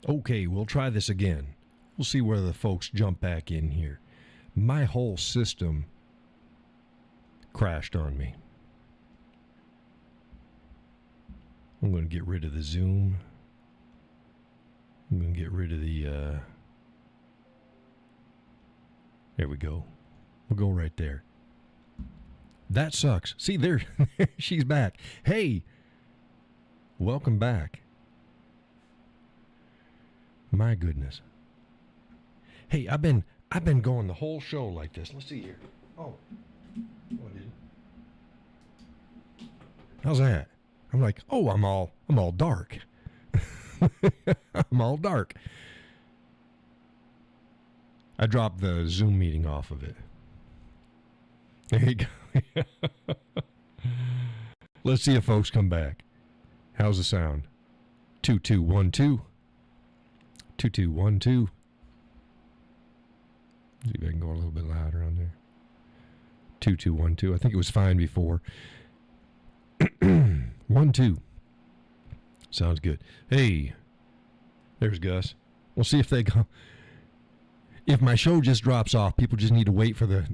Okay, we'll try this again. We'll see whether the folks jump back in here. My whole system crashed on me. I'm going to get rid of the Zoom. I'm going to get rid of the... There we go. We'll go right there. That sucks. See, there, she's back. Hey, welcome back. My goodness. Hey, I've been going the whole show like this. Let's see here. Oh, I didn't. How's that? I'm like, oh, I'm all dark. I'm all dark. I dropped the Zoom meeting off of it. There you go. Let's see if folks come back. How's the sound? 2212. 2212. See if I can go a little bit louder on there. 2212. I think it was fine before. 12. Sounds good. Hey, there's Gus. We'll see if they go. If my show just drops off, people just need to wait for the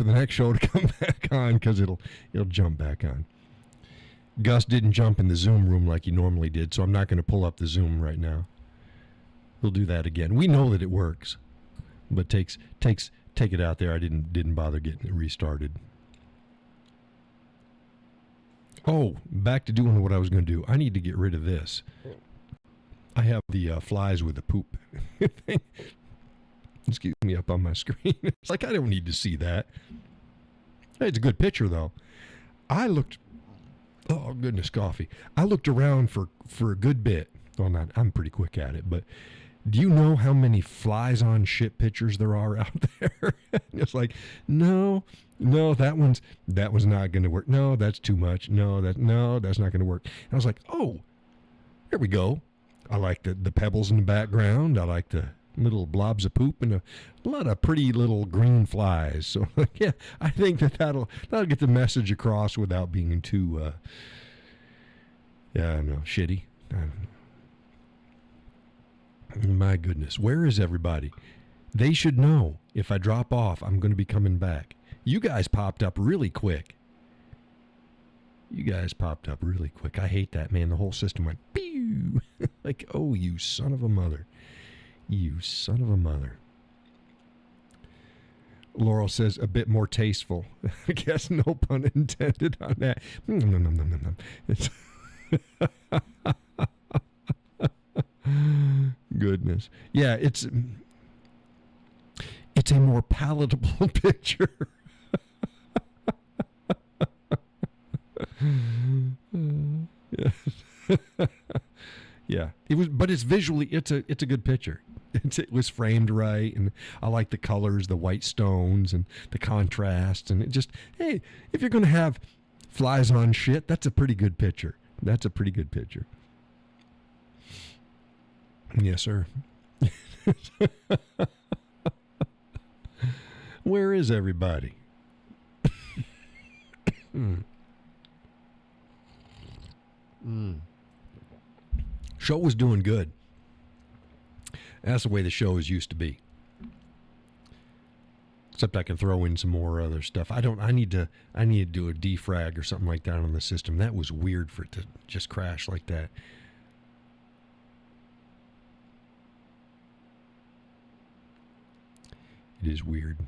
next show to come back on because it'll jump back on. Gus didn't jump in the Zoom room like he normally did, so I'm not going to pull up the Zoom right now. We'll do that again. We know that it works, but take it out there. I didn't bother getting it restarted. Oh, back to doing what I was going to do. I need to get rid of this. I have the flies with the poop thing. Excuse me, up on my screen. It's like, I don't need to see that. Hey, it's a good picture, though. Oh, goodness, coffee. I looked around for a good bit. Well, I'm pretty quick at it, but do you know how many flies on shit pictures there are out there? It's like, no, that one's not going to work. No, that's too much. No, that's not going to work. And I was like, oh, there we go. I like the pebbles in the background. I like the little blobs of poop and a lot of pretty little green flies. So yeah, I think that'll get the message across without being too I don't know, shitty. I don't know. My goodness, where is everybody? They should know if I drop off, I'm going to be coming back. You guys popped up really quick. I hate that, man. The whole system went pew. Like, oh, you son of a mother. You son of a mother. Laurel says a bit more tasteful. I guess no pun intended on that. It's goodness. Yeah, it's a more palatable picture. Yeah, it was, but it's visually, it's a good picture. It was framed right, and I like the colors, the white stones, and the contrast, and it just, hey, if you're going to have flies on shit, that's a pretty good picture. Yes, sir. Where is everybody? Show was doing good. That's the way the shows used to be. Except I can throw in some more other stuff. I need to do a defrag or something like that on the system. That was weird for it to just crash like that. It is weird.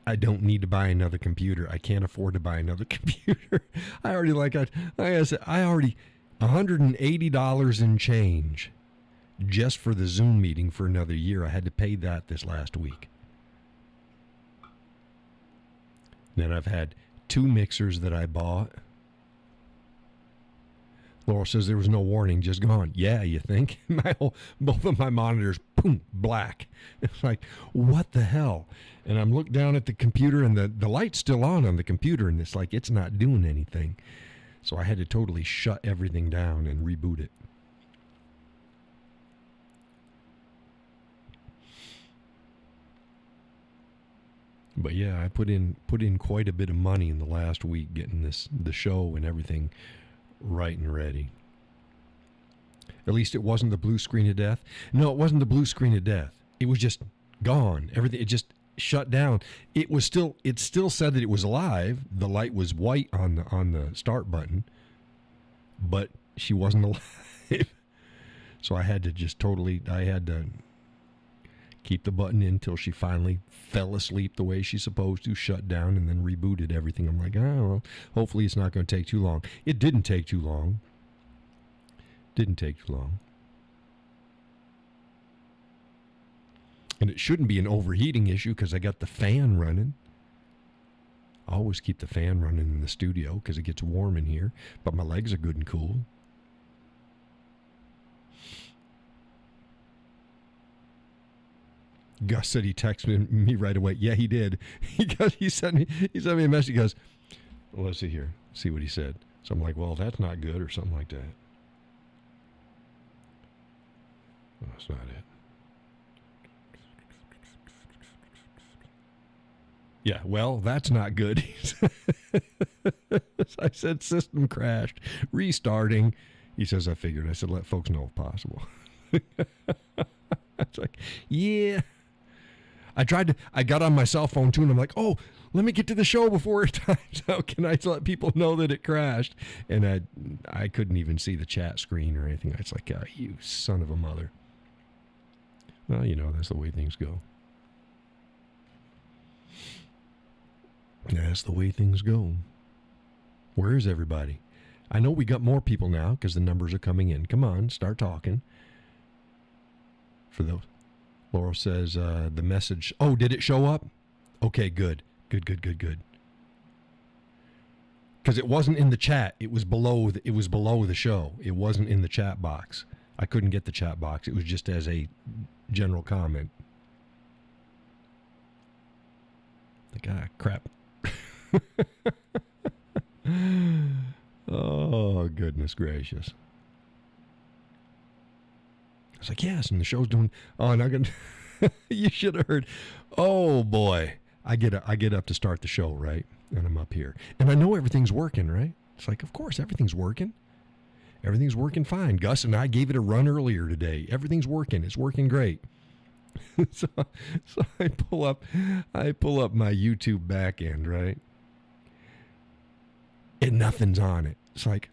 I don't need to buy another computer. I can't afford to buy another computer. I already $180 in change just for the Zoom meeting for another year. I had to pay that this last week. Then I've had 2 mixers that I bought. Laura says there was no warning, just gone. Yeah, you think? Both of my monitors, boom, black. It's like, what the hell? And I'm looking down at the computer, and the light's still on the computer, and it's like it's not doing anything. So I had to totally shut everything down and reboot it. But yeah, I put in quite a bit of money in the last week getting the show and everything right and ready. At least it wasn't the blue screen of death. No, it wasn't the blue screen of death. It was just gone. Everything, it just shut down. It still said that it was alive. The light was white on the start button, but she wasn't alive. So I had to keep the button in until she finally fell asleep the way she's supposed to, shut down, and then rebooted everything. I'm like, oh, well, hopefully it's not going to take too long. It didn't take too long. And it shouldn't be an overheating issue because I got the fan running. I always keep the fan running in the studio because it gets warm in here, but my legs are good and cool. Gus said he texted me right away. Yeah, he did. He sent me a message. He goes, well, let's see here. See what he said. So I'm like, well, that's not good, or something like that. Oh, that's not it. Yeah, well, that's not good. I said system crashed, restarting. He says, I figured. I said, let folks know if possible. It's like, yeah. I got on my cell phone too, and I'm like, oh, let me get to the show before it times out. Can I let people know that it crashed? And I couldn't even see the chat screen or anything. It's like, you son of a mother. Well, that's the way things go. That's the way things go. Where is everybody? I know we got more people now because the numbers are coming in. Come on, start talking. For those. Laurel says the message. Oh, did it show up? Okay, good. Good. Because it wasn't in the chat. It was below the show. It wasn't in the chat box. I couldn't get the chat box. It was just as a general comment. Crap. Oh, goodness gracious. I was like, yes, and the show's doing. Oh, and I got. You should have heard. Oh boy, I get up to start the show, right, and I'm up here, and I know everything's working, right? It's like, of course, everything's working. Everything's working fine. Gus and I gave it a run earlier today. Everything's working. It's working great. so I pull up my YouTube back end, right, and nothing's on it. It's like,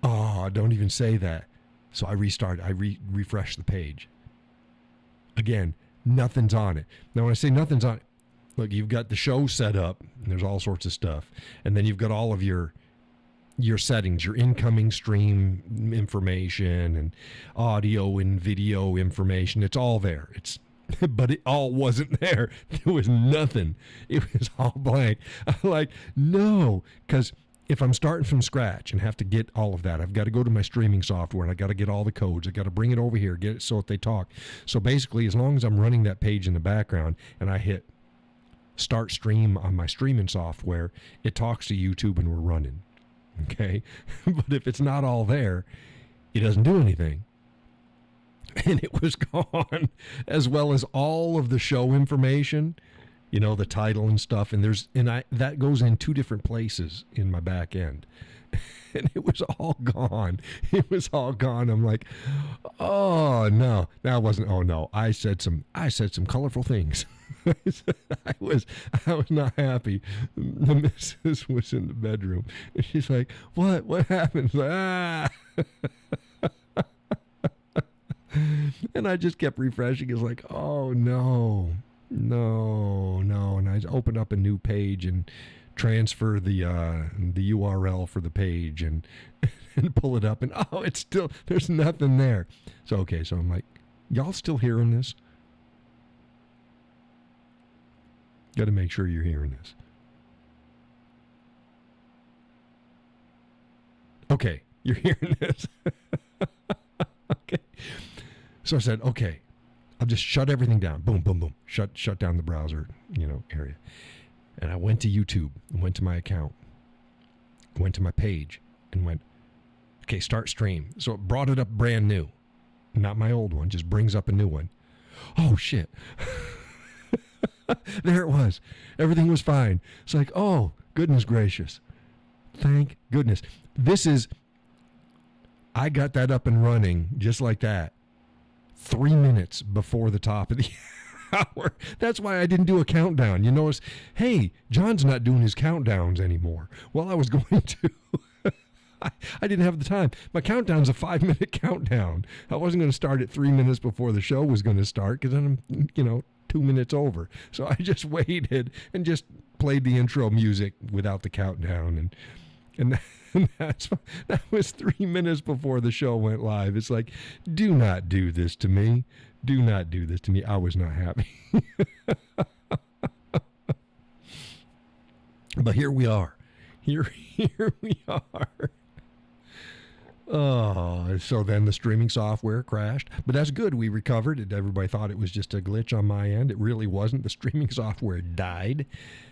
oh, don't even say that. So I restart. I refresh the page. Again, nothing's on it. Now, when I say nothing's on it, look, you've got the show set up, and there's all sorts of stuff. And then you've got all of your settings, your incoming stream information and audio and video information. It's all there. But it all wasn't there. There was nothing. It was all blank. I'm like, no, because if I'm starting from scratch and have to get all of that, I've got to go to my streaming software and I got to get all the codes. I got to bring it over here, get it so that they talk. So basically, as long as I'm running that page in the background and I hit start stream on my streaming software, it talks to YouTube and we're running. Okay. But if it's not all there, it doesn't do anything. And it was gone, as well as all of the show information. The title and stuff, and that goes in two different places in my back end. And it was all gone. I'm like, oh no. That wasn't, oh no. I said some colorful things. I was not happy. The missus was in the bedroom. And she's like, what happened? Like, And I just kept refreshing. It's like, oh no. And I opened up a new page and transfer the URL for the page and pull it up, and it's still, there's nothing there. So I'm like, y'all still hearing this? Got to make sure you're hearing this. Okay, you're hearing this. Okay. So I said, okay, I'll just shut everything down. Boom, boom, boom. Shut down the browser, area. And I went to YouTube and went to my account, went to my page and went, okay, start stream. So it brought it up brand new. Not my old one, just brings up a new one. Oh, shit. There it was. Everything was fine. It's like, oh, goodness gracious. Thank goodness. This is I got that up and running just like that 3 minutes before the top of the hour. That's why I didn't do a countdown. You notice, hey, John's not doing his countdowns anymore. Well, I was going to. I didn't have the time. My countdown's a 5-minute countdown. I wasn't going to start at 3 minutes before the show was going to start because then I'm, 2 minutes over. So I just waited and just played the intro music without the countdown. And that was 3 minutes before the show went live. It's like, do not do this to me. Do not do this to me. I was not happy. But here we are. Here we are. Oh, so then the streaming software crashed. But that's good. We recovered it. Everybody thought it was just a glitch on my end. It really wasn't. The streaming software died.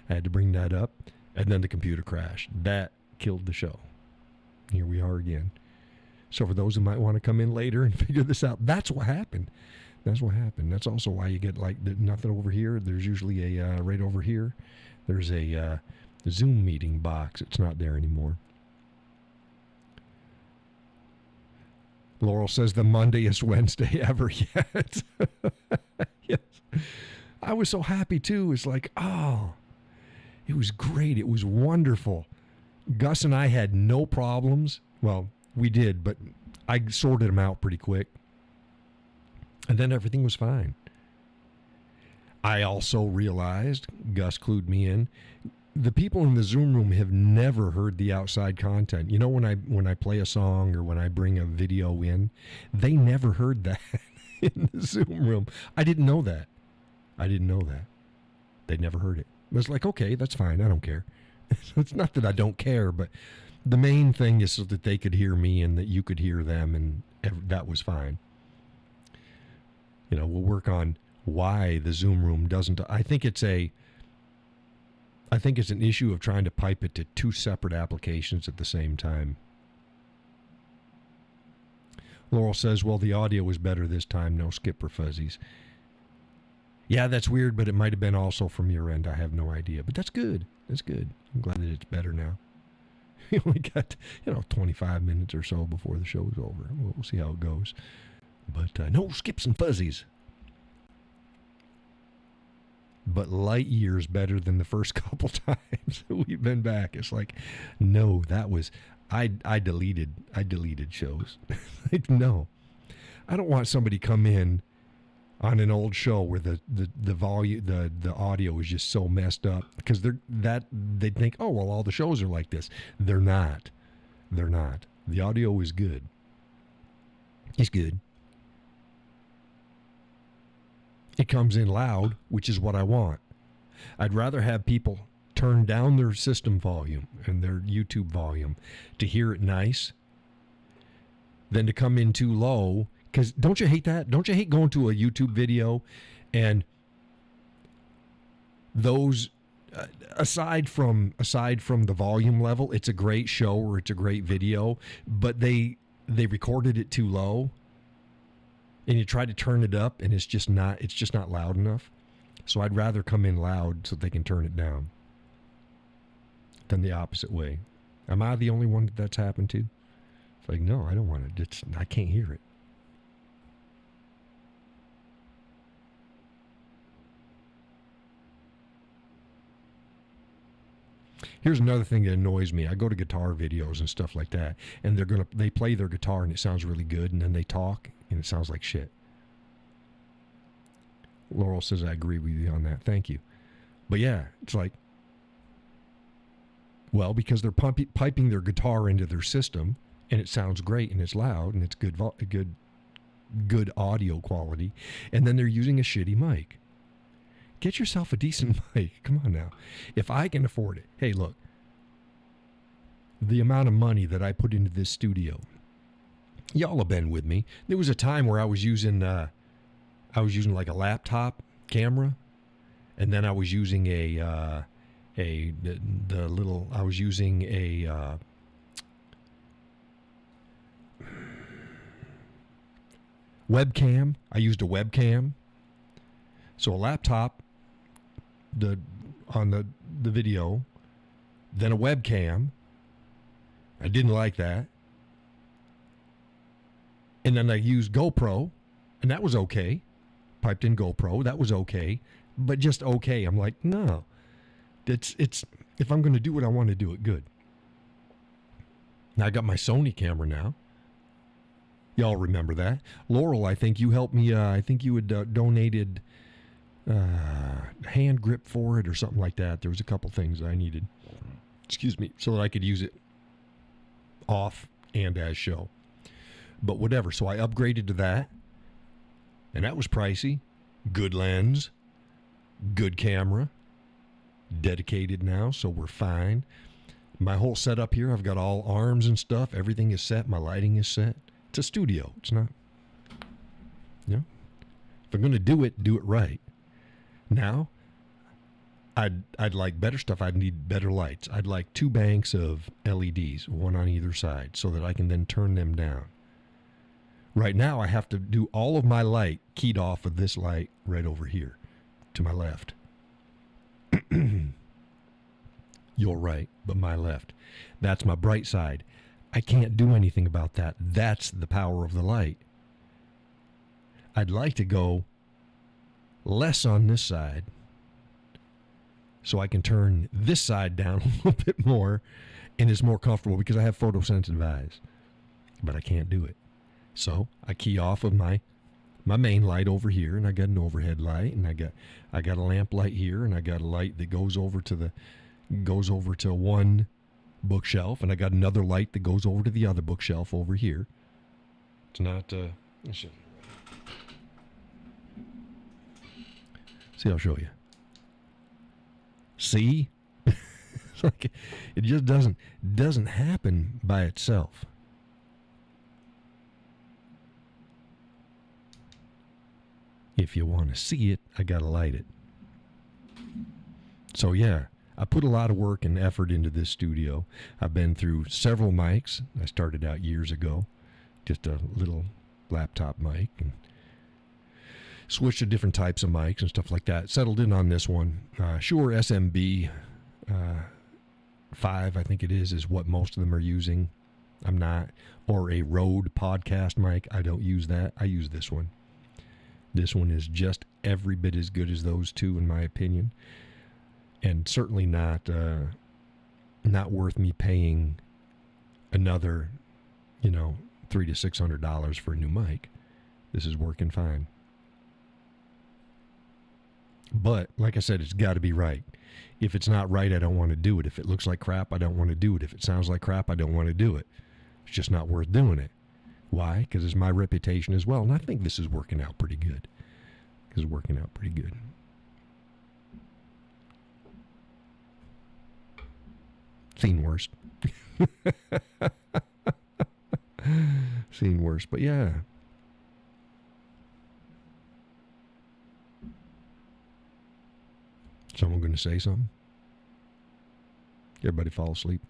I had to bring that up. And then the computer crashed. That killed the show. Here we are again. So for those who might want to come in later and figure this out, that's what happened. That's what happened. That's also why you get like nothing over here. There's usually a right over here. There's a Zoom meeting box. It's not there anymore. Laurel says the Mondayest Wednesday ever yet. Yes. I was so happy too. It's like, oh, it was great. It was wonderful. Gus and I had no problems. Well, we did, but I sorted them out pretty quick. And then everything was fine. I also realized, Gus clued me in, the people in the Zoom room have never heard the outside content. You know, when I play a song or when I bring a video in, they never heard that in the Zoom room. I didn't know that. They never heard it. It was like, okay, that's fine. I don't care. It's not that I don't care, but the main thing is so that they could hear me and that you could hear them, and that was fine. We'll work on why the Zoom room doesn't. I think it's an issue of trying to pipe it to two separate applications at the same time. Laurel says, well, the audio was better this time. No skip or fuzzies. Yeah, that's weird, but it might have been also from your end. I have no idea, but that's good. That's good. I'm glad that it's better now. We only got, 25 minutes or so before the show is over. We'll see how it goes. But no skips and fuzzies. But light years better than the first couple times we've been back. It's like, no, that was, I deleted shows. Like, no, I don't want somebody come in on an old show where the volume, the audio is just so messed up, because they'd think, oh, well, all the shows are like this. They're not. The audio is good. It's good. It comes in loud, which is what I want. I'd rather have people turn down their system volume and their YouTube volume to hear it nice than to come in too low. Because don't you hate that? Don't you hate going to a YouTube video and those, aside from the volume level, it's a great show or it's a great video, but they recorded it too low. And you try to turn it up, and it's just not loud enough. So I'd rather come in loud so they can turn it down than the opposite way. Am I the only one that's happened to? It's like, no, I don't want it. I can't hear it. Here's another thing that annoys me. I go to guitar videos and stuff like that, and they play their guitar and it sounds really good, and then they talk and it sounds like shit. Laurel says, I agree with you on that. Thank you. But yeah, it's like, well, because they're piping their guitar into their system, and it sounds great and it's loud and it's good audio quality, and then they're using a shitty mic. Get yourself a decent mic. Come on now. If I can afford it. Hey, look. The amount of money that I put into this studio. Y'all have been with me. There was a time where I was using like a laptop camera, and then I was using a webcam. I used a webcam. So a laptop on the video, then a webcam. I didn't like that. And then I used GoPro, and that was okay. Piped in GoPro, that was okay. But just okay. I'm like, no. It's if I'm going to do it, I want to do it good. Now I got my Sony camera now. Y'all remember that. Laurel, I think you helped me. I think you had donated hand grip for it or something like that. There was a couple things I needed. Excuse me. So that I could use it off and as show. But whatever. So I upgraded to that. And that was pricey. Good lens. Good camera. Dedicated now, so we're fine. My whole setup here, I've got all arms and stuff. Everything is set. My lighting is set. It's a studio. It's not, if I'm going to do it right. Now, I'd like better stuff. I'd need better lights. I'd like 2 banks of LEDs, one on either side, so that I can then turn them down. Right now, I have to do all of my light keyed off of this light right over here to my left. Your right, but my left. That's my bright side. I can't do anything about that. That's the power of the light. I'd like to go less on this side so I can turn this side down a little bit more and it's more comfortable because I have photosensitive eyes. But I can't do it. So I key off of my main light over here, and I got an overhead light, and I got a lamp light here, and I got a light that goes over to one bookshelf, and I got another light that goes over to the other bookshelf over here. It's not see, I'll show you. See? It's like it just doesn't happen by itself. If you want to see it, I got to light it. So yeah, I put a lot of work and effort into this studio. I've been through several mics. I started out years ago, just a little laptop mic, and switched to different types of mics and stuff like that. Settled in on this one. Shure SMB 5, I think it is what most of them are using. I'm not. Or a Rode podcast mic. I don't use that. I use this one. This one is just every bit as good as those two, in my opinion, and certainly not worth me paying another, $300 to $600 for a new mic. This is working fine. But like I said, it's got to be right. If it's not right, I don't want to do it. If it looks like crap, I don't want to do it. If it sounds like crap, I don't want to do it. It's just not worth doing it. Why? Because it's my reputation as well. And I think this is working out pretty good. It's working out pretty good. Seen worse. Seen worse. But yeah. Someone going to say something? Everybody fall asleep?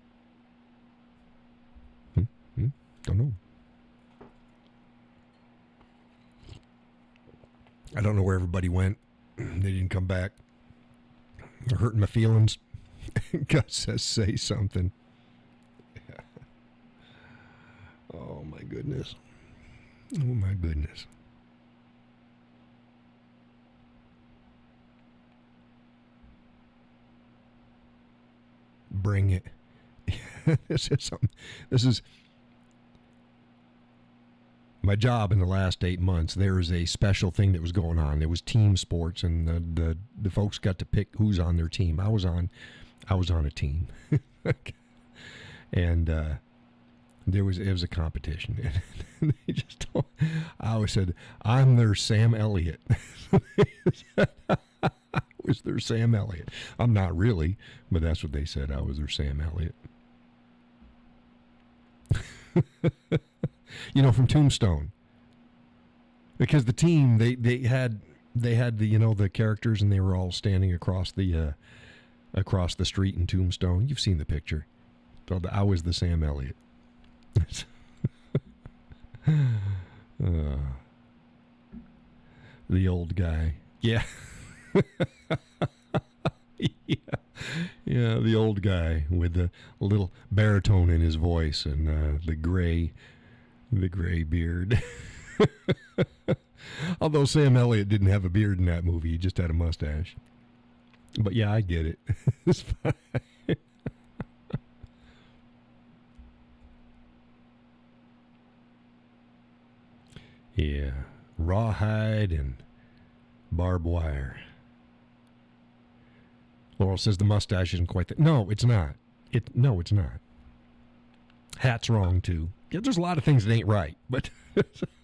Don't know. I don't know where everybody went. They didn't come back. They're hurting my feelings. God says, say something. Oh, my goodness. Oh, my goodness. Bring it. This is something. This is my job in the last 8 months. There was a special thing that was going on. There was team sports, and the folks got to pick who's on their team. I was on a team, and it was a competition. And they just told, I always said, I'm their Sam Elliott. I was their Sam Elliott. I'm not really, but that's what they said. I was their Sam Elliott. From Tombstone, because the team they had the characters, and they were all standing across the street in Tombstone. You've seen the picture. So I was the Sam Elliott. The old guy. Yeah. Yeah, the old guy with the little baritone in his voice, and the gray The gray beard. Although Sam Elliott didn't have a beard in that movie, he just had a mustache. But yeah, I get it. It's fine. Yeah, rawhide and barbed wire. Laurel says the mustache isn't quite that. No, it's not. No, it's not. Hat's wrong too. Yeah, there's a lot of things that ain't right, but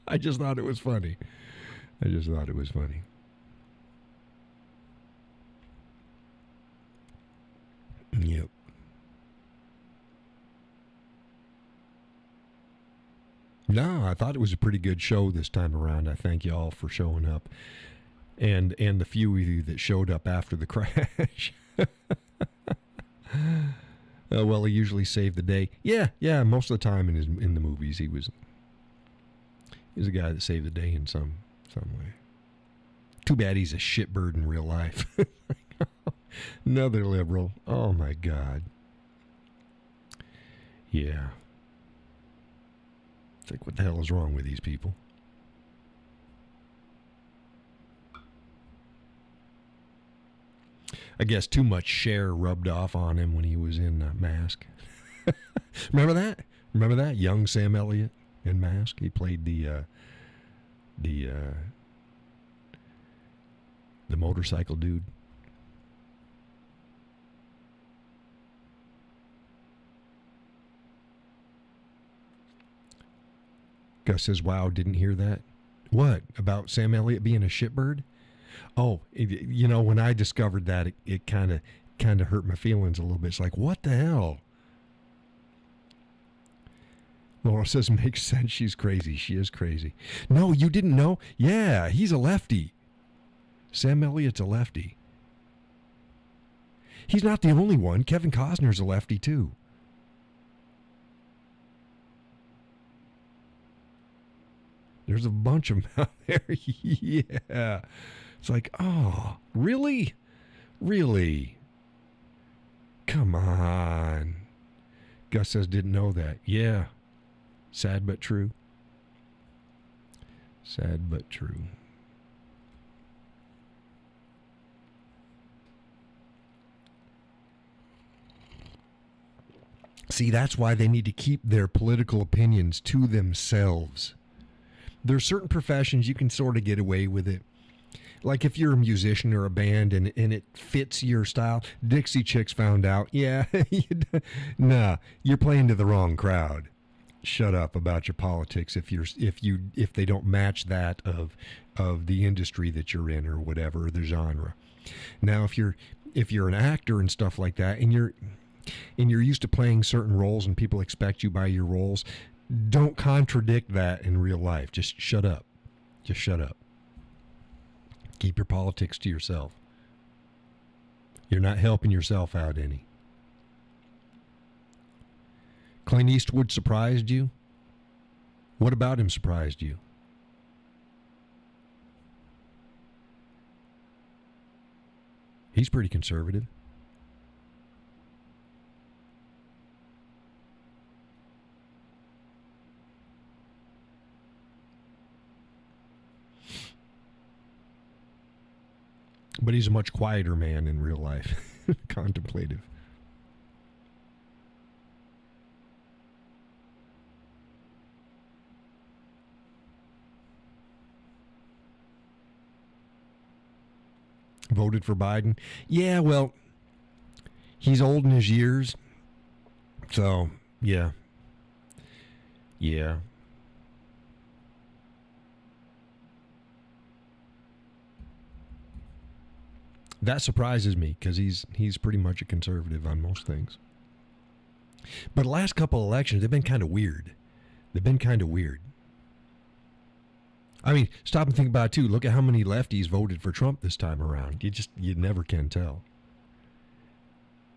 I just thought it was funny. Yep. No, I thought it was a pretty good show this time around. I thank you all for showing up, and the few of you that showed up after the crash. Well, he usually saved the day. Yeah. Most of the time in the movies, he was a guy that saved the day in some way. Too bad he's a shitbird in real life. Another liberal. Oh my God. Yeah. It's like, what the hell is wrong with these people? I guess too much Cher rubbed off on him when he was in Mask. Remember that? Young Sam Elliott in Mask. He played the motorcycle dude. Gus says, wow, didn't hear that. What? About Sam Elliott being a shitbird? Oh, when I discovered that, it kind of hurt my feelings a little bit. It's like, what the hell? Laura says, makes sense. She's crazy. She is crazy. No, you didn't know? Yeah, he's a lefty. Sam Elliott's a lefty. He's not the only one. Kevin Costner's a lefty, too. There's a bunch of them out there. Yeah. It's like, oh, really? Really? Come on. Gus says, didn't know that. Yeah. Sad but true. Sad but true. See, that's why they need to keep their political opinions to themselves. There are certain professions you can sort of get away with it. Like if you're a musician or a band and it fits your style. Dixie Chicks found out, yeah, nah, you're playing to the wrong crowd. Shut up about your politics if they don't match that of the industry that you're in or whatever, or the genre. Now if you're an actor and stuff like that and you're used to playing certain roles and people expect you by your roles, don't contradict that in real life. Just shut up. Just shut up. Keep your politics to yourself. You're not helping yourself out any. Clint Eastwood surprised you? What about him surprised you? He's pretty conservative. But he's a much quieter man in real life. Contemplative. Voted for Biden? Yeah, well, he's old in his years. So, yeah. Yeah. That surprises me because he's pretty much a conservative on most things. But the last couple of elections, they've been kind of weird. I mean, stop and think about it too. Look at how many lefties voted for Trump this time around. You never can tell.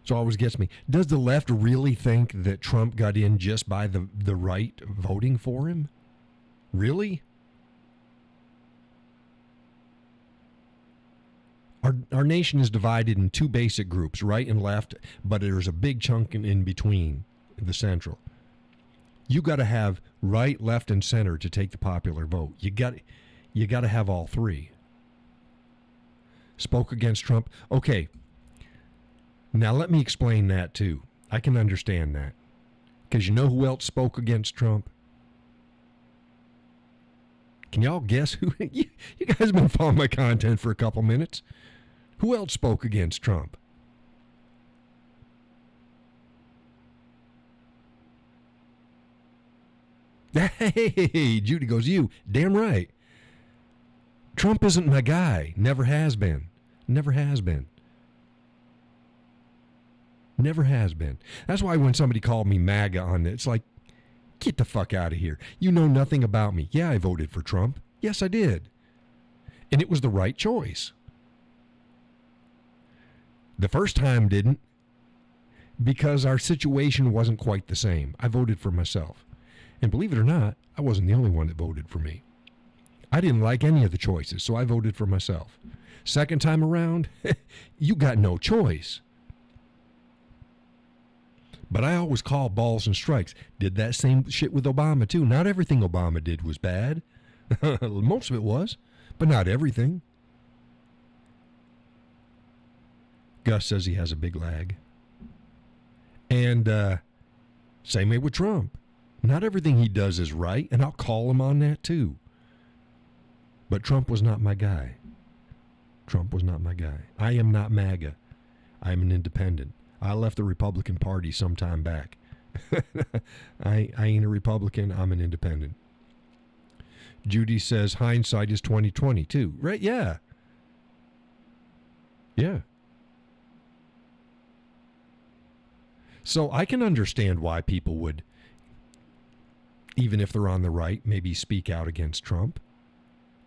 So it always gets me. Does the left really think that Trump got in just by the right voting for him? Really? Our nation is divided in two basic groups, right and left, but there's a big chunk in between, the central. You got to have right, left, and center to take the popular vote. You got to have all three. Spoke against Trump. Okay. Now let me explain that too. I can understand that. Because you know who else spoke against Trump? Can y'all guess who? You guys have been following my content for a couple minutes. Who else spoke against Trump? Hey, Judy goes, you. Damn right. Trump isn't my guy. Never has been. Never has been. Never has been. That's why when somebody called me MAGA on it, it's like, get the fuck out of here. You know nothing about me. Yeah, I voted for Trump. Yes, I did. And it was the right choice. The first time didn't, because our situation wasn't quite the same. I voted for myself. And believe it or not, I wasn't the only one that voted for me. I didn't like any of the choices, so I voted for myself. Second time around, you got no choice. But I always call balls and strikes. Did that same shit with Obama, too. Not everything Obama did was bad. Most of it was, but not everything. Gus says he has a big lag. And same way with Trump. Not everything he does is right, and I'll call him on that, too. But Trump was not my guy. Trump was not my guy. I am not MAGA. I am an independent. I left the Republican Party some time back. I ain't a Republican. I'm an independent. Judy says hindsight is 20/20 too. Right? Yeah. Yeah. So I can understand why people would, even if they're on the right, maybe speak out against Trump.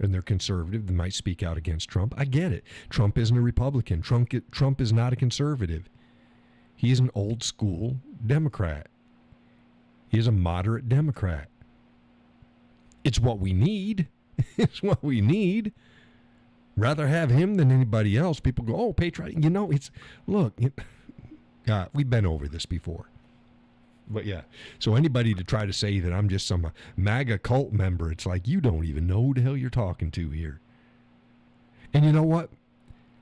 And they're conservative, they might speak out against Trump. I get it. Trump isn't a Republican. Trump is not a conservative. He is an old school Democrat. He is a moderate Democrat. It's what we need. It's what we need. Rather have him than anybody else. People go, oh, patriotic. You know, we've been over this before. But yeah, so anybody to try to say that I'm just some MAGA cult member, it's like you don't even know who the hell you're talking to here. And you know what?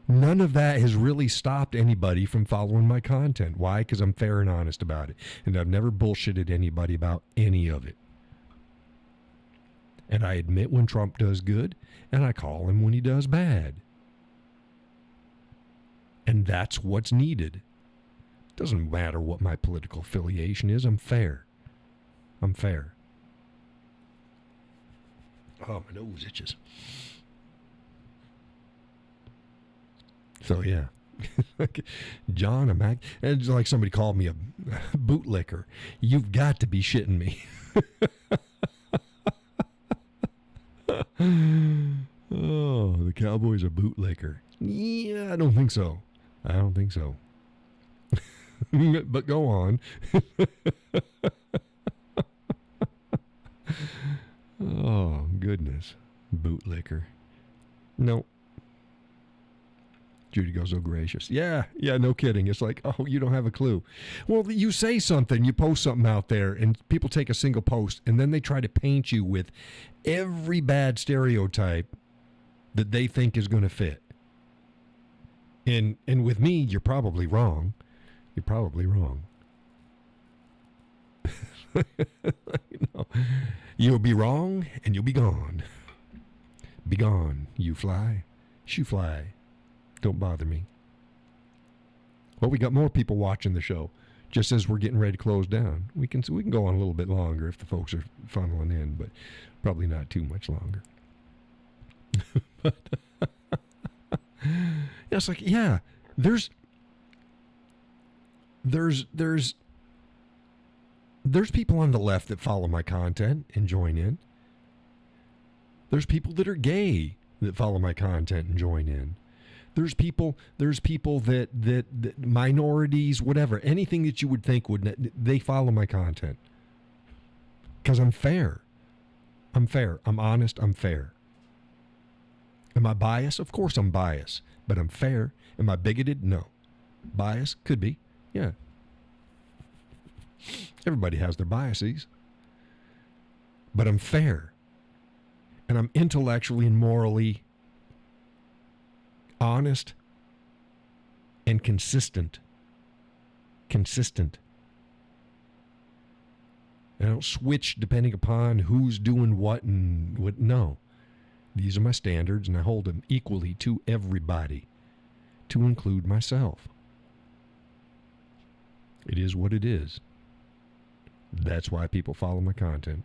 None of that has really stopped anybody from following my content. Why? Because I'm fair and honest about it. And I've never bullshitted anybody about any of it. And I admit when Trump does good, and I call him when he does bad. And that's what's needed. Doesn't matter what my political affiliation is. I'm fair. I'm fair. Oh, my nose itches. So, yeah. John, it's like somebody called me a bootlicker. You've got to be shitting me. Oh, the Cowboy's a bootlicker. Yeah, I don't think so. I don't think so. But go on. Oh, goodness. Bootlicker. No. Judy goes, oh, gracious. Yeah, no kidding. It's like, oh, you don't have a clue. Well, you say something, you post something out there, and people take a single post, and then they try to paint you with every bad stereotype that they think is going to fit. And with me, you're probably wrong. You're probably wrong. You'll be wrong, and you'll be gone. Be gone, you fly. Shoo fly. Don't bother me. Well, we got more people watching the show. Just as we're getting ready to close down, we can go on a little bit longer if the folks are funneling in, but probably not too much longer. But it's like, yeah, there's people on the left that follow my content and join in. There's people that are gay that follow my content and join in. There's people that minorities, whatever, anything that you would think they follow my content. Because I'm fair. I'm fair. I'm honest. I'm fair. Am I biased? Of course I'm biased. But I'm fair. Am I bigoted? No. Bias? Could be. Yeah. Everybody has their biases. but I'm fair. And I'm intellectually and morally honest and consistent. Consistent. I don't switch depending upon who's doing what and what. No. These are my standards, and I hold them equally to everybody, to include myself. It is what it is. That's why people follow my content.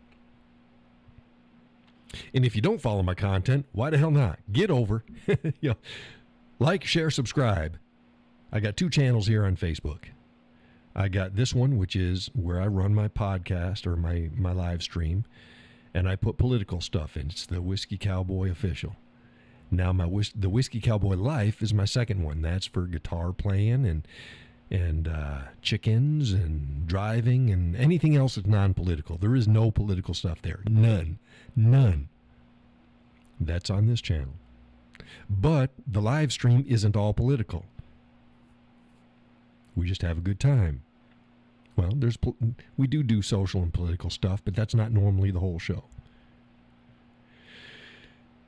And if you don't follow my content, why the hell not? Get over. Like, share, subscribe. I got 2 channels here on Facebook. I got this one, which is where I run my podcast or my live stream, and I put political stuff in. It's the Whiskey Cowboy Official. Now, the Whiskey Cowboy Life is my second one. That's for guitar playing and chickens and driving and anything else that's non-political. There is no political stuff there. None. That's on this channel. But the live stream isn't all political. We just have a good time. Well, we do social and political stuff, but that's not normally the whole show.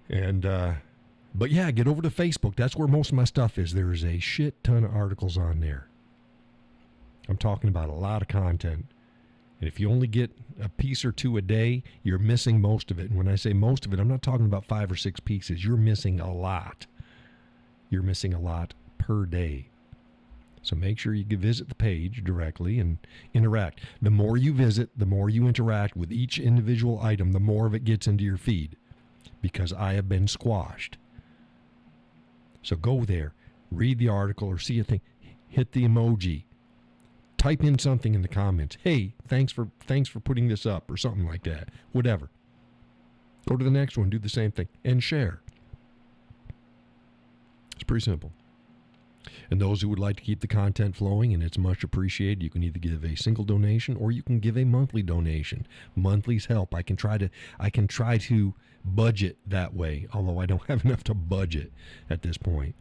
And but yeah, get over to Facebook. That's where most of my stuff is. There's a shit ton of articles on there. I'm talking about a lot of content. And if you only get a piece or 2 a day, you're missing most of it. And when I say most of it, I'm not talking about 5 or 6 pieces. You're missing a lot. You're missing a lot per day. So make sure you visit the page directly and interact. The more you visit, the more you interact with each individual item, the more of it gets into your feed. Because I have been squashed. So go there, read the article or see a thing, hit the emoji. Type in something in the comments. Hey, thanks for putting this up or something like that. Whatever. Go to the next one, do the same thing, and share. It's pretty simple. And those who would like to keep the content flowing, and it's much appreciated, you can either give a single donation or you can give a monthly donation. Monthlies help. I can try to budget that way, although I don't have enough to budget at this point.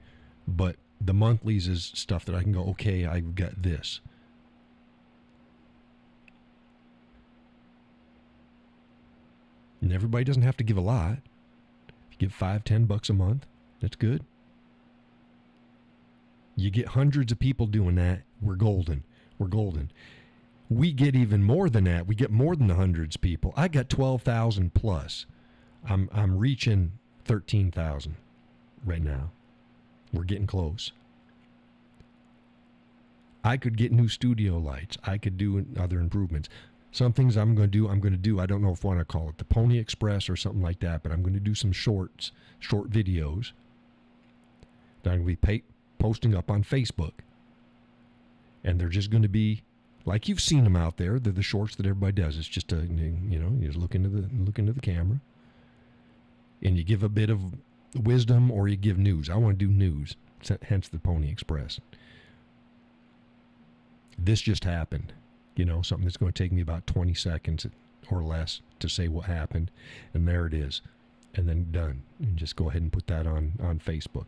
But the monthlies is stuff that I can go, okay, I've got this. And everybody doesn't have to give a lot. If you give $5-10 a month, that's good. You get hundreds of people doing that, we're golden. We're golden. We get even more than that. We get more than the hundreds of people. I got 12,000 plus. I'm reaching 13,000 right now. We're getting close. I could get new studio lights. I could do other improvements. Some things I'm going to do. I don't know if I want to call it the Pony Express or something like that, but I'm going to do some short videos that I'm going to be posting up on Facebook. And they're just going to be like you've seen them out there. They're the shorts that everybody does. It's just you just look into the camera, and you give a bit of wisdom or you give news. I want to do news, hence the Pony Express. This just happened. Something that's going to take me about 20 seconds or less to say what happened, and there it is, and then done. And just go ahead and put that on Facebook.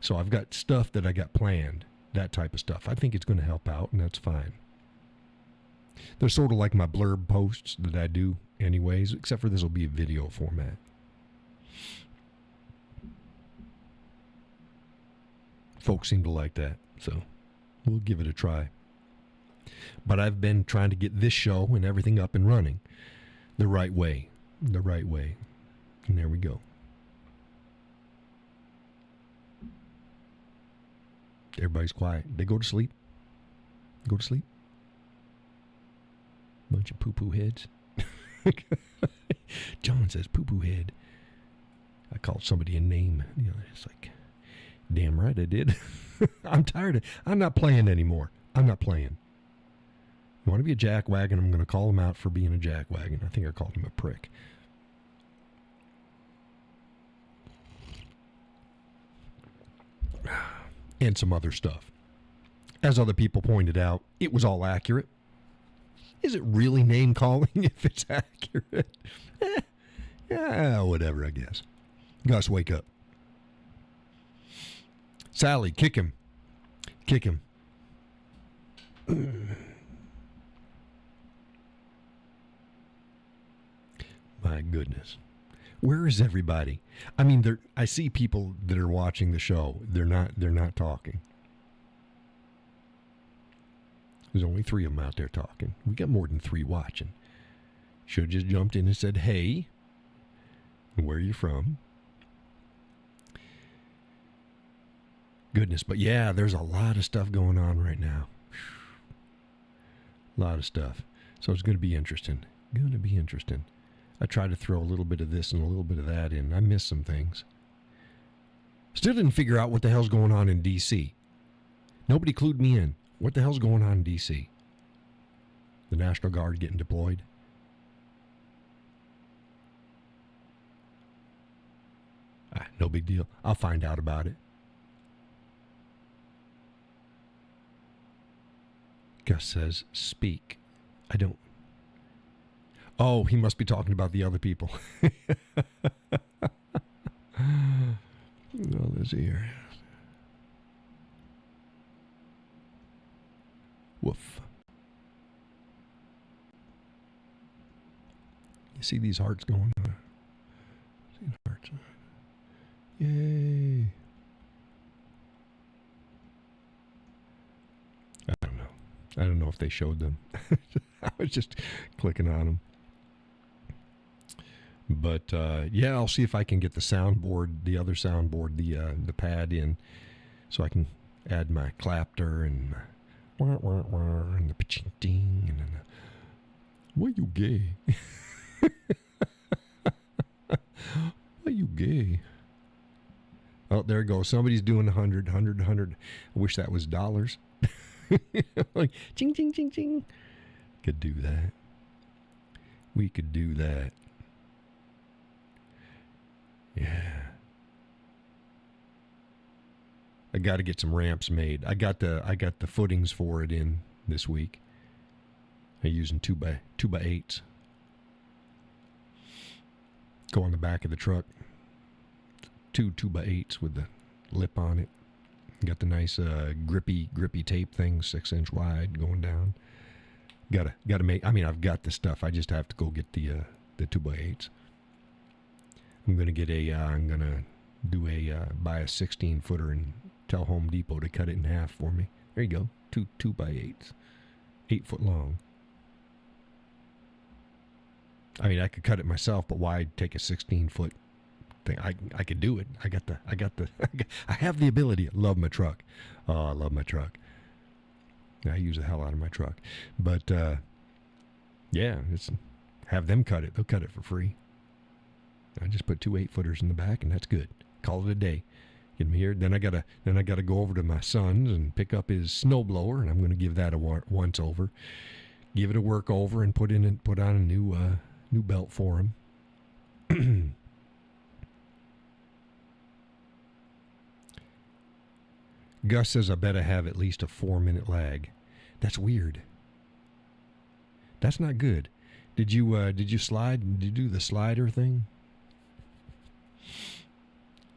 So I've got stuff that I got planned, that type of stuff. I think it's going to help out, and that's fine. They're sort of like my blurb posts that I do anyways, except for this will be a video format. Folks seem to like that, so we'll give it a try. But I've been trying to get this show and everything up and running the right way. And there we go. Everybody's quiet. They go to sleep. Bunch of poo-poo heads. John says poo-poo head. I called somebody a name. It's like, damn right I did. I'm tired. I'm not playing anymore. I'm not playing. You want to be a jackwagon, I'm going to call him out for being a jackwagon. I think I called him a prick. And some other stuff. As other people pointed out, it was all accurate. Is it really name calling if it's accurate? Yeah, whatever, I guess. Gus, wake up. Sally, kick him. My goodness. Where is everybody? I mean, I see people that are watching the show. They're not talking. There's only 3 of them out there talking. We got more than 3 watching. Should have just jumped in and said, hey, where are you from? Goodness, but yeah, there's a lot of stuff going on right now. A lot of stuff. So it's going to be interesting. I tried to throw a little bit of this and a little bit of that in. I missed some things. Still didn't figure out what the hell's going on in D.C. Nobody clued me in. What the hell's going on in D.C.? The National Guard getting deployed? No big deal. I'll find out about it. Gus says, speak. I don't. Oh, he must be talking about the other people. Oh, there's here. Woof. You see these hearts going on? See the hearts. Yay. I don't know if they showed them. I was just clicking on them. But, yeah, I'll see if I can get the soundboard, the other soundboard, the pad in, so I can add my clapter and wah, wah, wah, and the pa-ching ding, and then the, why you gay? Why you gay? Oh, there it goes. Somebody's doing 100. I wish that was dollars. Like, ching, ching, ching, ching. Could do that. We could do that. Yeah. I got to get some ramps made. I got the footings for it in this week. I'm using 2x8s. Go on the back of the truck. 2x8s with the lip on it. Got the nice grippy tape thing, 6-inch wide, going down. Gotta make. I mean, I've got the stuff. I just have to go get the 2x8s. I'm gonna get I'm gonna do buy a 16-footer and tell Home Depot to cut it in half for me. There you go, 2x8s, 8 foot long. I mean, I could cut it myself, but why take a 16-foot thing? I could do it. I have the ability. I love my truck. Oh, I love my truck. I use the hell out of my truck. But yeah, it's have them cut it. They'll cut it for free. I just put 2 8-footers in the back, and that's good. Call it a day. Get them here. Then I gotta go over to my son's and pick up his snowblower, and I'm going to give that a once over. Give it a work over, and put on a new belt for him. Gus says, I bet I have at least a 4-minute lag. That's weird. That's not good. Did you slide? Did you do the slider thing?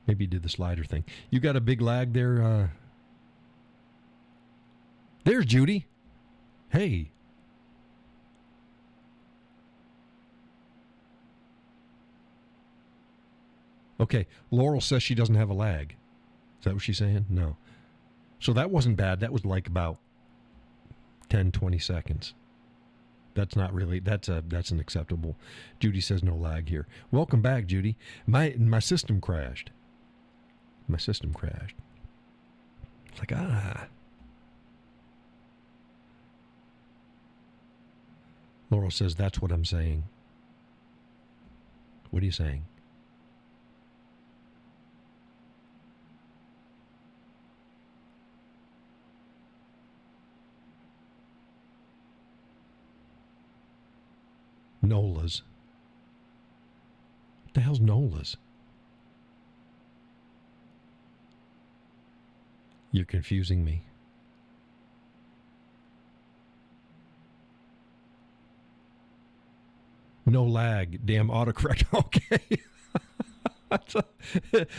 Maybe you did the slider thing. You got a big lag there. There's Judy. Hey. Okay, Laurel says she doesn't have a lag. Is that what she's saying? No. So that wasn't bad. That was like about 10, 20 seconds. That's not really, that's an acceptable. Judy says no lag here. Welcome back, Judy. My system crashed. It's like, Laurel says, that's what I'm saying. What are you saying? Nola's. What the hell's Nola's? You're confusing me. No lag. Damn autocorrect. Okay.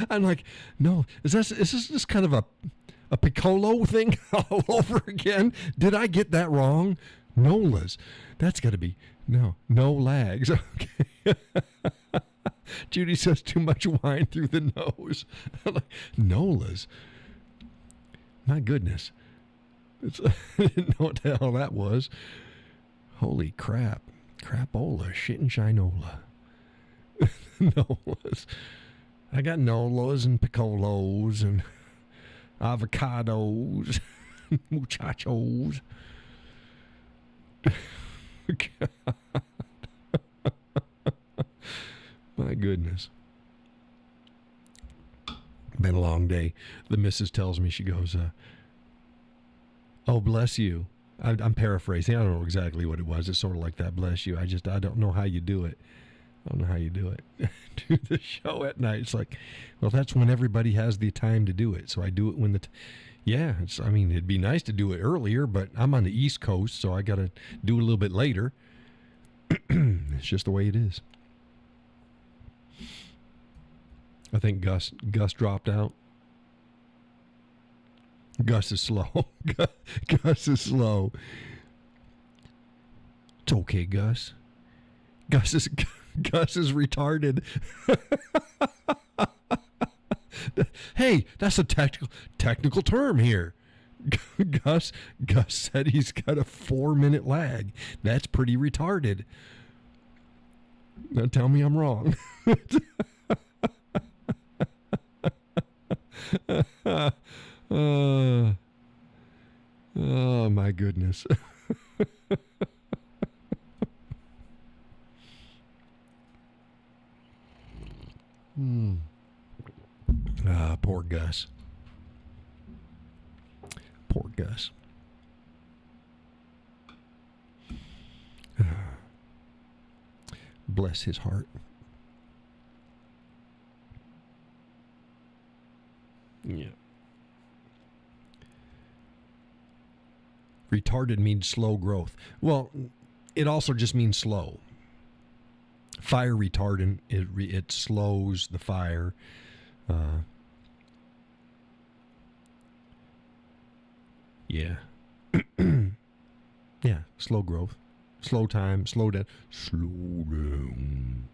I'm like, no. Is this just kind of a Piccolo thing all over again? Did I get that wrong? Nola's. That's got to be No lags. Okay. Judy says too much wine through the nose. Like, Nola's. My goodness. I didn't know what the hell that was. Holy crap. Crapola. Shit and shinola. Nolas. I got Nolas and Piccolos and avocados. Muchachos. God. My goodness. Been a long day. The missus tells me, she goes, oh, bless you. I'm paraphrasing. I don't know exactly what it was. It's sort of like that, bless you. I don't know how you do it. I don't know how you do it. Do the show at night. It's like, well, that's when everybody has the time to do it. So I do it when it'd be nice to do it earlier, but I'm on the East Coast, so I got to do it a little bit later. It's just the way it is. I think Gus dropped out. Gus is slow. Gus is slow. It's okay, Gus. Gus is retarded. Hey, that's a technical term here. Gus said he's got a 4-minute lag. That's pretty retarded. Now tell me I'm wrong. Oh my goodness. Poor Gus. Poor Gus. Bless his heart. Yeah. Retarded means slow growth. Well, it also just means slow. Fire retardant, it slows the fire. Yeah. Yeah, slow growth. Slow time, slow down. Slow down.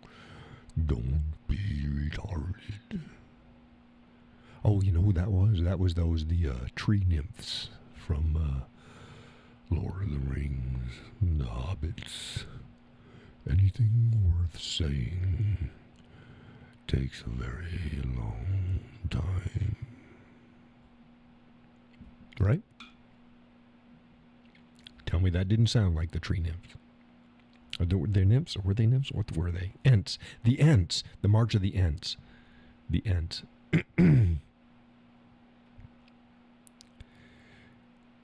Don't be retarded. Oh, you know who that was? That was the tree nymphs from Lord of the Rings, the Hobbits. Anything worth saying takes a very long time. Right? Tell me that didn't sound like the tree nymphs. Are they nymphs? Or were they nymphs? What were they? Ents. The Ents. The March of the Ents. The Ents.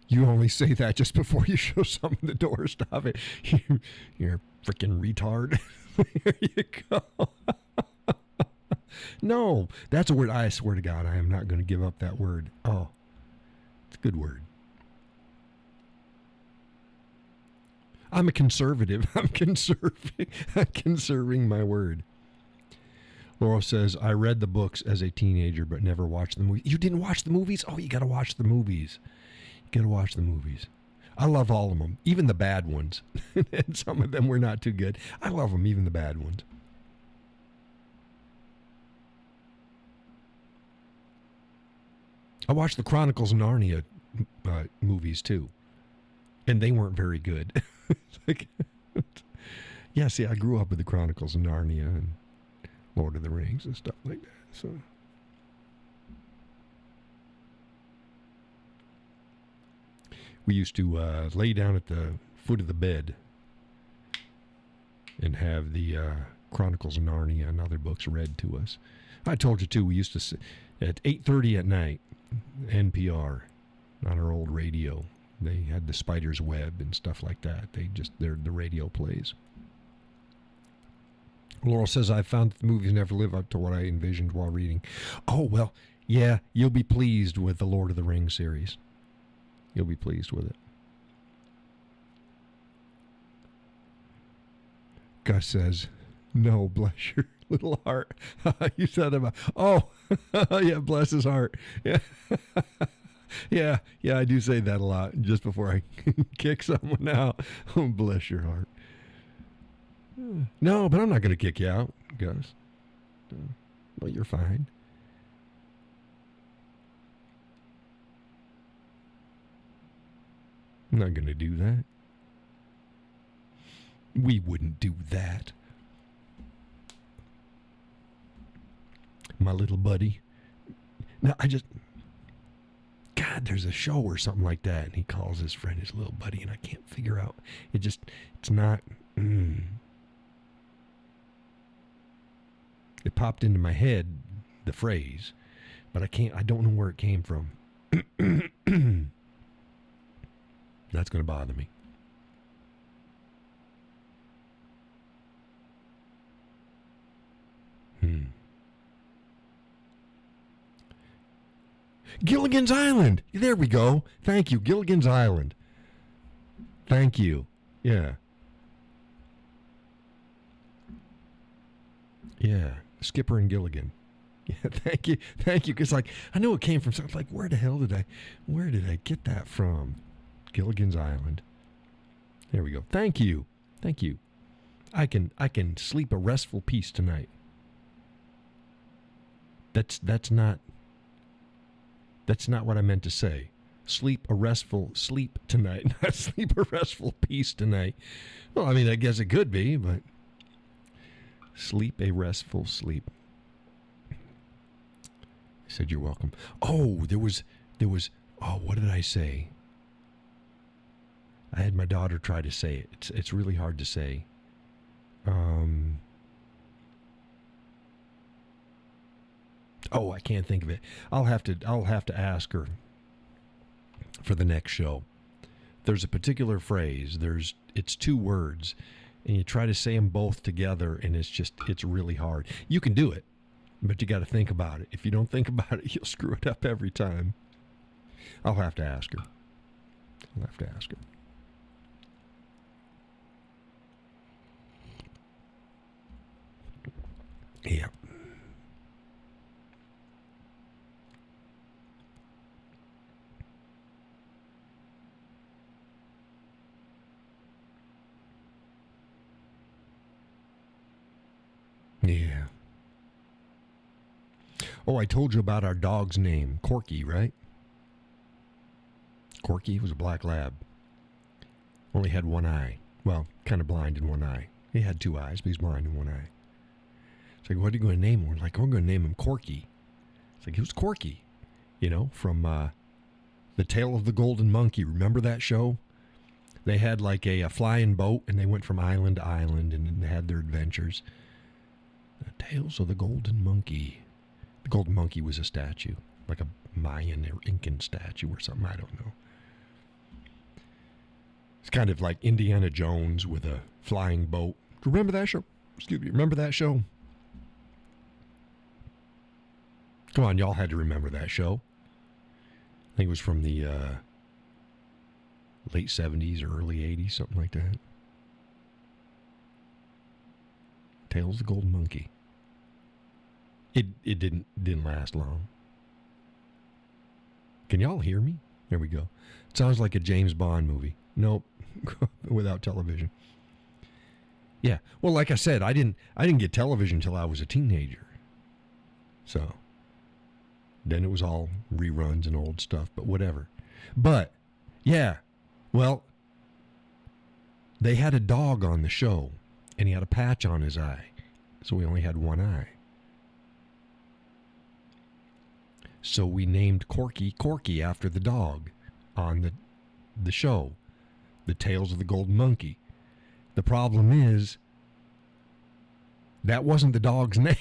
You only say that just before you show someone the door. Stop it. You're a freaking retard. There you go. No, that's a word. I swear to God, I am not going to give up that word. Oh, it's a good word. I'm a conservative. I'm conserving my word. Laurel says, I read the books as a teenager, but never watched the movie. You didn't watch the movies? Oh, you got to watch the movies. You got to watch the movies. I love all of them, even the bad ones. And some of them were not too good. I love them, even the bad ones. I watched the Chronicles of Narnia movies, too. And they weren't very good. Like, yeah, see, I grew up with the Chronicles of Narnia and Lord of the Rings and stuff like that. So, we used to lay down at the foot of the bed and have the Chronicles of Narnia and other books read to us. I told you, too, we used to sit at 8:30 at night, NPR, on our old radio. They had the Spider's Web and stuff like that. The radio plays. Laurel says, I found that the movies never live up to what I envisioned while reading. Oh, well, yeah, you'll be pleased with the Lord of the Rings series. You'll be pleased with it. Gus says, no, bless your little heart. You said about, oh, yeah, bless his heart. Yeah. Yeah, I do say that a lot just before I kick someone out. Oh, bless your heart. No, but I'm not going to kick you out, Gus. Well, you're fine. I'm not going to do that. We wouldn't do that. My little buddy. No, God, there's a show or something like that, and he calls his friend his little buddy, and I can't figure out. It's not. It popped into my head, the phrase, but I don't know where it came from. That's going to bother me. Gilligan's Island. There we go. Thank you. Gilligan's Island. Thank you. Yeah. Yeah. Skipper and Gilligan. Yeah, thank you. Thank you. Because, I know it came from something. Where the hell did I get that from? Gilligan's Island. There we go. Thank you. Thank you. I can sleep a restful peace tonight. That's not what I meant to say. Sleep a restful sleep tonight. Not sleep a restful peace tonight. Well, I mean, I guess it could be, but sleep a restful sleep. I said you're welcome. Oh, there was what did I say? I had my daughter try to say it. It's really hard to say. Oh, I can't think of it. I'll have to ask her for the next show. There's a particular phrase. It's 2 words, and you try to say them both together, and it's really hard. You can do it, but you got to think about it. If you don't think about it, you'll screw it up every time. I'll have to ask her. Yeah. Yeah. Oh, I told you about our dog's name, Corky, right? Corky was a black lab. Only had one eye. Well, kind of blind in one eye. He had 2 eyes, but he's blind in one eye. It's like, what are you going to name him? We're like, we're going to name him Corky. It's like, who's Corky? From The Tale of the Golden Monkey. Remember that show? They had a flying boat, and they went from island to island, and they had their adventures. The Tales of the Golden Monkey. The Golden Monkey was a statue, like a Mayan or Incan statue or something. I don't know. It's kind of like Indiana Jones with a flying boat. Remember that show? Excuse me. Remember that show? Come on, y'all had to remember that show. I think it was from the late 70s or early 80s, something like that. Tales of the Golden Monkey. It didn't last long. Can y'all hear me? There we go. It sounds like a James Bond movie. Nope. Without television. Yeah. Well, like I said, I didn't get television until I was a teenager. So then it was all reruns and old stuff, but whatever. But yeah. Well, they had a dog on the show, and he had a patch on his eye. So he only had one eye. So we named Corky after the dog on the show, The Tales of the Golden Monkey. The problem is, that wasn't the dog's name.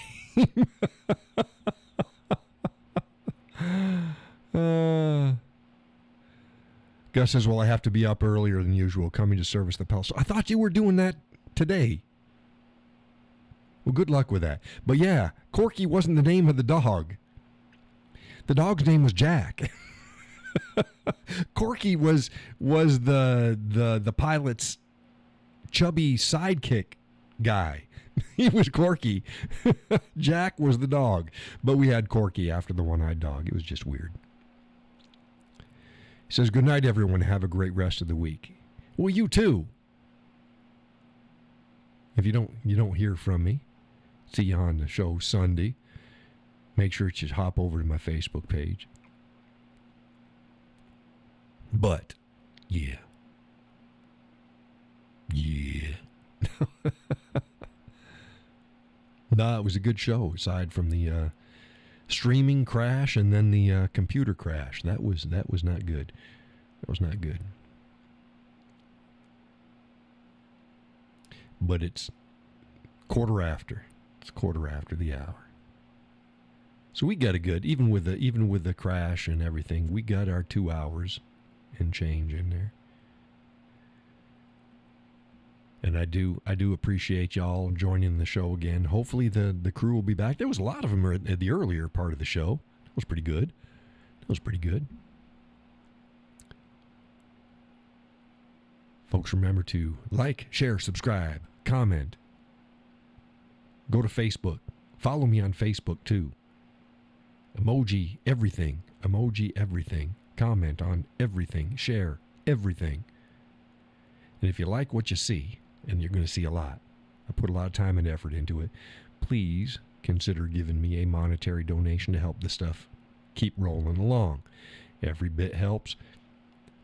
Gus says, well, I have to be up earlier than usual, coming to service the Pulse. I thought you were doing that today. Well, good luck with that. But yeah, Corky wasn't the name of the dog. The dog's name was Jack. Corky was the pilot's chubby sidekick guy. He was Corky. Jack was the dog. But we had Corky after the one-eyed dog. It was just weird. He says, good night, everyone. Have a great rest of the week. Well, you too. If you don't hear from me, see you on the show Sunday. Make sure you hop over to my Facebook page. But, yeah. Nah, it was a good show, aside from the streaming crash and then the computer crash. That was not good. That was not good. But it's quarter after. It's quarter after the hour. So we got a good, even with the crash and everything, we got our 2 hours and change in there. And I do appreciate y'all joining the show again. Hopefully the crew will be back. There was a lot of them at the earlier part of the show. It was pretty good. Folks, remember to like, share, subscribe, comment. Go to Facebook. Follow me on Facebook too. Emoji everything. Comment on everything. Share everything. And if you like what you see, and you're going to see a lot, I put a lot of time and effort into it, please consider giving me a monetary donation to help the stuff keep rolling along. Every bit helps.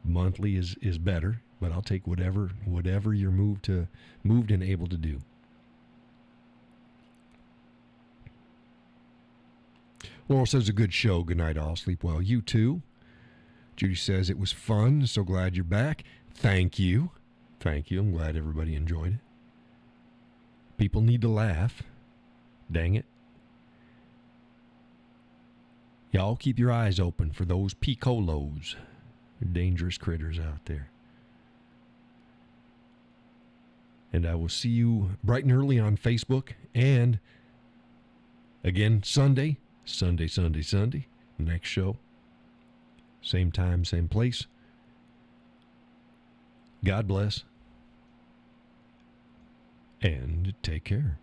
Monthly is better, but I'll take whatever you're moved and able to do. Laurel says a good show. Good night, all. Sleep well. You too. Judy says it was fun. So glad you're back. Thank you. I'm glad everybody enjoyed it. People need to laugh. Dang it. Y'all keep your eyes open for those picolos. They're dangerous critters out there. And I will see you bright and early on Facebook. And again, Sunday. Next show. Same time, same place. God bless. And take care.